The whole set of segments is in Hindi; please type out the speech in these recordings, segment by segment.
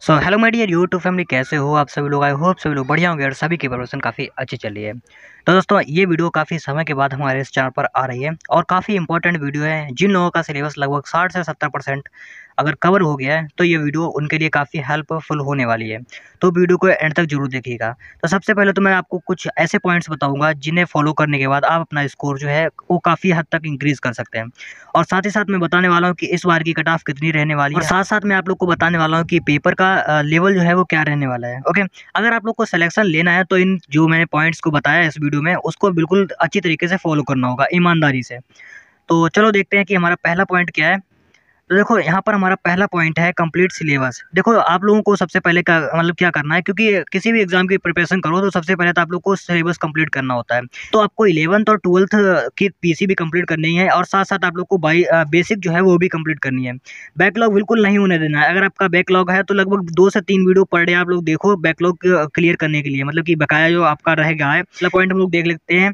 So hello my dear YouTube family, कैसे हो आप सभी लोग। आई होप सभी लोग बढ़िया होंगे और सभी की प्रिपरेशन काफ़ी अच्छी चल रही है। तो दोस्तों, ये वीडियो काफ़ी समय के बाद हमारे इस चैनल पर आ रही है और काफ़ी इंपॉर्टेंट वीडियो है। जिन लोगों का सिलेबस लगभग 60 से 70% अगर कवर हो गया है तो ये वीडियो उनके लिए काफ़ी हेल्पफुल होने वाली है। तो वीडियो को एंड तक जरूर देखिएगा। तो सबसे पहले तो मैं आपको कुछ ऐसे पॉइंट्स बताऊंगा जिन्हें फॉलो करने के बाद आप अपना स्कोर जो है वो काफ़ी हद तक इंक्रीज कर सकते हैं। और साथ ही साथ मैं बताने वाला हूँ कि इस बार की कट ऑफ कितनी रहने वाली है और साथ साथ मैं आप लोग को बताने वाला हूँ कि पेपर का लेवल जो है वो क्या रहने वाला है। ओके, अगर आप लोग को सिलेक्शन लेना है तो इन जो मैंने पॉइंट्स को बताया इस वीडियो में उसको बिल्कुल अच्छी तरीके से फॉलो करना होगा, ईमानदारी से। तो चलो देखते हैं कि हमारा पहला पॉइंट क्या है। तो देखो, यहाँ पर हमारा पहला पॉइंट है कंप्लीट सिलेबस। देखो, आप लोगों को सबसे पहले क्या मतलब क्या करना है, क्योंकि किसी भी एग्जाम की प्रिपरेशन करो तो सबसे पहले तो आप लोग को सिलेबस कंप्लीट करना होता है। तो आपको 11th और 12th की पीसी भी कंप्लीट करनी है और साथ साथ आप लोग को बेसिक जो है वो भी कंप्लीट करनी है। बैकलॉग बिल्कुल नहीं होने देना है। अगर आपका बैकलॉग है तो लगभग 2 से 3 वीडियो पर डे आप लोग देखो बैकलॉग क्लियर करने के लिए, मतलब कि बकाया जो आपका रह गया है। पहला पॉइंट हम लोग देख लेते हैं।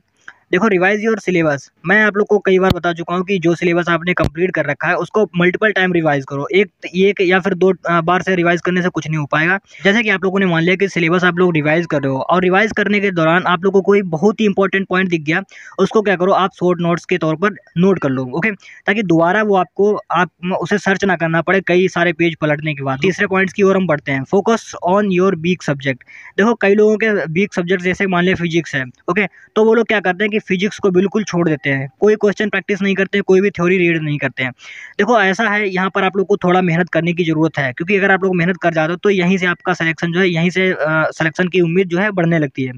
देखो, रिवाइज योर सिलेबस। मैं आप लोग को कई बार बता चुका हूँ कि जो सिलेबस आपने कंप्लीट कर रखा है उसको मल्टीपल टाइम रिवाइज करो। एक या फिर दो बार से रिवाइज करने से कुछ नहीं हो पाएगा। जैसे कि आप लोगों ने मान लिया कि सिलेबस आप लोग रिवाइज कर रहे हो और रिवाइज करने के दौरान आप लोगों को कोई बहुत ही इंपॉर्टेंट पॉइंट दिख गया, उसको क्या करो, आप शॉर्ट नोट्स के तौर पर नोट कर लो। ओके, ताकि दोबारा वो आपको उसे सर्च ना करना पड़े कई सारे पेज पलटने के बाद। तीसरे पॉइंट्स की ओर हम बढ़ते हैं। Focus on your weak subject. देखो, कई लोगों के वीक सब्जेक्ट जैसे मान लिया फिजिक्स है। ओके, तो वो लोग क्या करते हैं कि फिजिक्स को बिल्कुल छोड़ देते हैं, कोई क्वेश्चन प्रैक्टिस नहीं करते हैं, कोई भी थ्योरी रीड नहीं करते हैं। देखो, ऐसा है, यहाँ पर आप लोग को थोड़ा मेहनत करने की जरूरत है, क्योंकि अगर आप लोग मेहनत कर जाते हो तो यहीं से आपका सिलेक्शन जो है, यहीं से सिलेक्शन की उम्मीद जो है बढ़ने लगती है।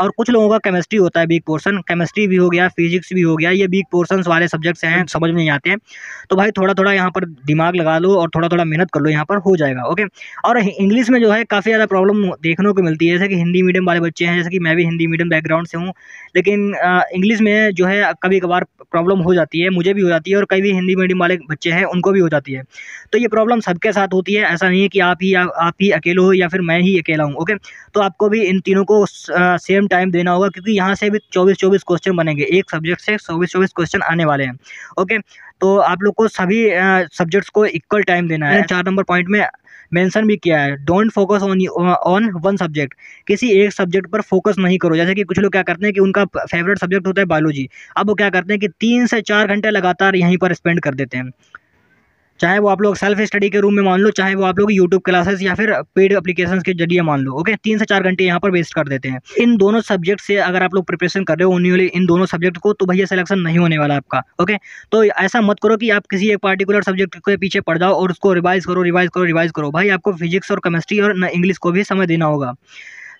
और कुछ लोगों का केमिस्ट्री होता है वीक पोर्सन, केमिस्ट्री भी हो गया, फिजिक्स भी हो गया, ये वीक पोर्सन वाले सब्जेक्ट्स हैं, समझ में नहीं आते हैं। तो भाई थोड़ा थोड़ा यहाँ पर दिमाग लगा लो और थोड़ा थोड़ा मेहनत कर लो, यहाँ पर हो जाएगा। ओके, और इंग्लिश में जो है काफ़ी ज़्यादा प्रॉब्लम देखने को मिलती है। जैसे कि हिंदी मीडियम वाले बच्चे हैं, जैसे कि मैं भी हिंदी मीडियम बैकग्राउंड से हूँ, लेकिन इंग्लिश में जो है कभी कभार प्रॉब्लम हो जाती है, मुझे भी हो जाती है और कई भी हिंदी मीडियम वाले बच्चे हैं उनको भी हो जाती है। तो ये प्रॉब्लम सबके साथ होती है, ऐसा नहीं है कि आप ही अकेले हो या फिर मैं ही अकेला हूँ। ओके, तो आपको भी इन तीनों को सेम टाइम देना होगा, क्योंकि यहाँ से भी 24-24 क्वेश्चन बनेंगे, एक सब्जेक्ट से 24-24 क्वेश्चन आने वाले हैं। ओके, तो आप लोग को सभी सब्जेक्ट्स को इक्वल टाइम देना है। 4 नंबर पॉइंट में मेंशन भी किया है, don't focus on one subject. किसी एक सब्जेक्ट पर फोकस नहीं करो। जैसे कि कुछ लोग क्या करते हैं कि उनका फेवरेट सब्जेक्ट होता है बायोलॉजी, अब वो क्या करते हैं कि 3 से 4 घंटे लगातार यहीं पर स्पेंड कर देते हैं। चाहे वो आप लोग सेल्फ स्टडी के रूम में मान लो, चाहे वो आप लोग यूट्यूब क्लासेस या फिर पेड एप्लीकेशंस के जरिए मान लो। ओके, 3 से 4 घंटे यहाँ पर वेस्ट कर देते हैं। इन दोनों सब्जेक्ट से अगर आप लोग प्रिपरेशन कर रहे हो उन्हीं वाले इन दोनों सब्जेक्ट को, तो भैया सिलेक्शन नहीं होने वाला आपका। ओके, तो ऐसा मत करो कि आप किसी एक पार्टिकुलर सब्जेक्ट के पीछे पड़ जाओ और उसको रिवाइज करो रिवाइज करो रिवाइज करो। भाई आपको फिजिक्स और केमिस्ट्री और इंग्लिश को भी समय देना होगा।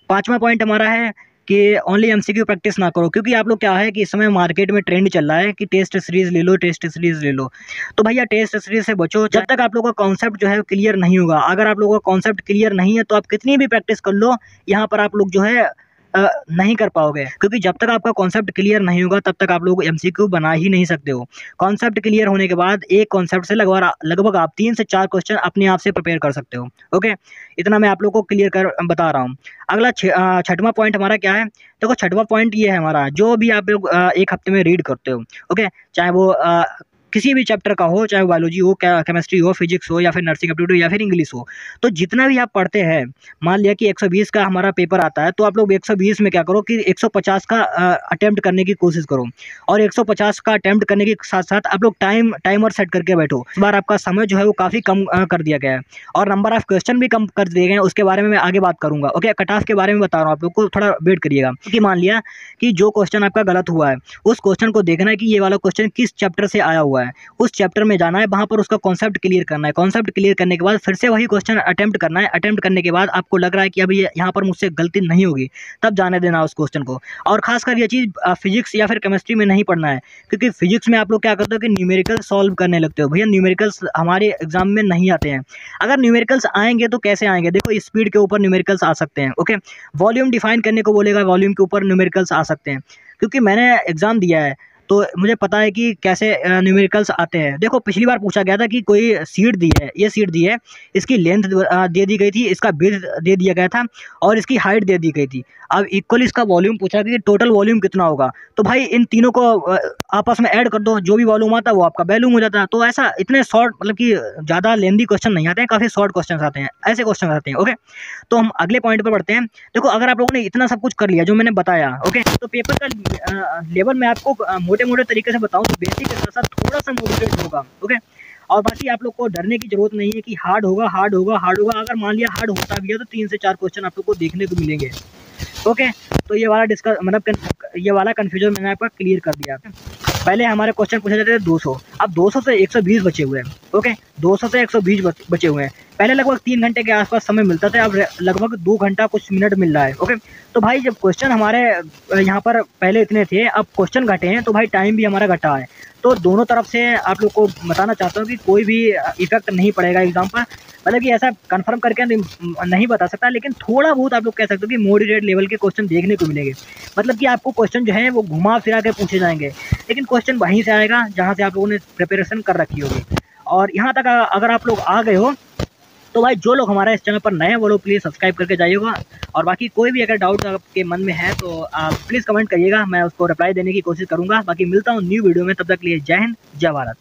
5वां पॉइंट हमारा है कि ओनली एमसीक्यू प्रैक्टिस ना करो, क्योंकि आप लोग क्या है कि इस समय मार्केट में ट्रेंड चल रहा है कि टेस्ट सीरीज ले लो, टेस्ट सीरीज ले लो। तो भैया टेस्ट सीरीज से बचो जब तक आप लोगों का कॉन्सेप्ट जो है क्लियर नहीं होगा। अगर आप लोगों का कॉन्सेप्ट क्लियर नहीं है तो आप कितनी भी प्रैक्टिस कर लो, यहाँ पर आप लोग जो है नहीं कर पाओगे, क्योंकि जब तक आपका कॉन्सेप्ट क्लियर नहीं होगा तब तक आप लोग एमसीक्यू बना ही नहीं सकते हो। कॉन्सेप्ट क्लियर होने के बाद एक कॉन्सेप्ट से लगभग आप 3 से 4 क्वेश्चन अपने आप से प्रिपेयर कर सकते हो। ओके, इतना मैं आप लोग को क्लियर कर बता रहा हूँ। अगला 6वां पॉइंट हमारा क्या है। देखो, 6वां पॉइंट ये है हमारा, जो भी आप लोग एक हफ्ते में रीड करते हो, ओके, चाहे वो किसी भी चैप्टर का हो, चाहे बायोलॉजी हो, केमिस्ट्री हो, फिजिक्स हो या फिर नर्सिंग एप्टीट्यूड या फिर इंग्लिश हो, तो जितना भी आप पढ़ते हैं, मान लिया कि 120 का हमारा पेपर आता है, तो आप लोग 120 में क्या करो कि 150 का अटेम्प्ट करने की कोशिश करो। और 150 का अटेम्प्ट करने के साथ साथ आप लोग टाइमर सेट करके बैठो। इस बार आपका समय जो है वो काफ़ी कम कर दिया गया है और नंबर ऑफ क्वेश्चन भी कम कर दिए गए हैं। उसके बारे में मैं आगे बात करूंगा। ओके, कट ऑफ के बारे में बता रहा हूँ आप लोग को, थोड़ा वेट करिएगा। कि मान लिया कि जो क्वेश्चन आपका गलत हुआ है, उस क्वेश्चन को देखना है कि ये वाला क्वेश्चन किस चैप्टर से आया हुआ है, उस चैप्टर में जाना है, वहां पर उसका कॉन्सेप्ट क्लियर करना है। कॉन्सेप्ट क्लियर करने के बाद फिर से वही क्वेश्चन अटेम्प्ट करना है। अटेम्प्ट करने के बाद आपको लग रहा है कि अभी यहाँ पर मुझसे गलती नहीं होगी, तब जाने देना उस क्वेश्चन को। और खासकर ये चीज़ फिजिक्स या फिर केमिस्ट्री में नहीं पढ़ना है, क्योंकि फिजिक्स में आप लोग क्या करते हो कि न्यूमेरिकल सॉल्व करने लगते हो। भैया न्यूमेरिकल्स हमारे एग्जाम में नहीं आते हैं। अगर न्यूमेरिकल्स आएंगे तो कैसे आएंगे, देखो स्पीड के ऊपर न्यूमेरिकल्स आ सकते हैं। ओके, वॉल्यूम डिफाइन करने को बोलेगा, वॉल्यूम के ऊपर न्यूमेरिकल्स आ सकते हैं। क्योंकि मैंने एग्जाम दिया है तो मुझे पता है कि कैसे न्यूमेरिकल्स आते हैं। देखो पिछली बार पूछा गया था कि कोई सीट दी है, ये सीट दी है, इसकी लेंथ दे दी गई थी, इसका विड्थ दे दिया गया था और इसकी हाइट दे दी गई थी। अब इक्वल इसका वॉल्यूम पूछा कि टोटल वॉल्यूम कितना होगा, तो भाई इन तीनों को आपस में ऐड कर दो, जो भी वॉल्यूम आता है वो आपका वैल्यूम हो जाता है। तो ऐसा इतने शॉर्ट मतलब कि ज़्यादा लेंदी क्वेश्चन नहीं आते हैं, काफ़ी शॉर्ट क्वेश्चन आते हैं, ऐसे क्वेश्चन आते हैं। ओके, तो हम अगले पॉइंट पर बढ़ते हैं। देखो अगर आप लोगों ने इतना सब कुछ कर लिया जो मैंने बताया, ओके, तो पेपर का लेवल मैं आपको मोटे मोटे तरीके से बताऊँ तो बेसिक के साथ साथ थोड़ा सा मॉडरेट होगा। ओके, और बाकी आप लोग को डरने की जरूरत नहीं है कि हार्ड होगा हार्ड होगा हार्ड होगा। अगर मान लिया हार्ड होता भी है तो 3 से 4 क्वेश्चन आप लोग को देखने को मिलेंगे। ओके, तो ये वाला डिस्कस मतलब ये वाला कन्फ्यूजन मैंने आपका क्लियर कर दिया। पहले हमारे क्वेश्चन पूछे जाते थे 200, अब 200 से 120 बचे हुए हैं। ओके, 200 से 120 बचे हुए हैं। पहले लगभग 3 घंटे के आसपास समय मिलता था, अब लगभग 2 घंटा कुछ मिनट मिल रहा है। ओके, तो भाई जब क्वेश्चन हमारे यहाँ पर पहले इतने थे, अब क्वेश्चन घटे हैं, तो भाई टाइम भी हमारा घटा है। तो दोनों तरफ से आप लोग को बताना चाहता हूँ कि कोई भी इफेक्ट नहीं पड़ेगा एग्जाम पर। मतलब कि ऐसा कंफर्म करके नहीं बता सकता, लेकिन थोड़ा बहुत आप लोग कह सकते हो कि मॉडरेट लेवल के क्वेश्चन देखने को मिलेंगे। मतलब कि आपको क्वेश्चन जो है वो घुमा फिरा के पूछे जाएंगे, लेकिन क्वेश्चन वहीं से आएगा जहाँ से आप लोगों ने प्रिपरेशन कर रखी होगी। और यहाँ तक अगर आप लोग आ गए हो तो भाई जो लोग हमारा इस चैनल पर नए हैं वो लोग प्लीज़ सब्सक्राइब करके जाइएगा। और बाकी कोई भी अगर डाउट आपके मन में है तो आप प्लीज़ कमेंट करिएगा, मैं उसको रिप्लाई देने की कोशिश करूँगा। बाकी मिलता हूँ न्यू वीडियो में, तब तक के लिए जय हिंद जय भारत।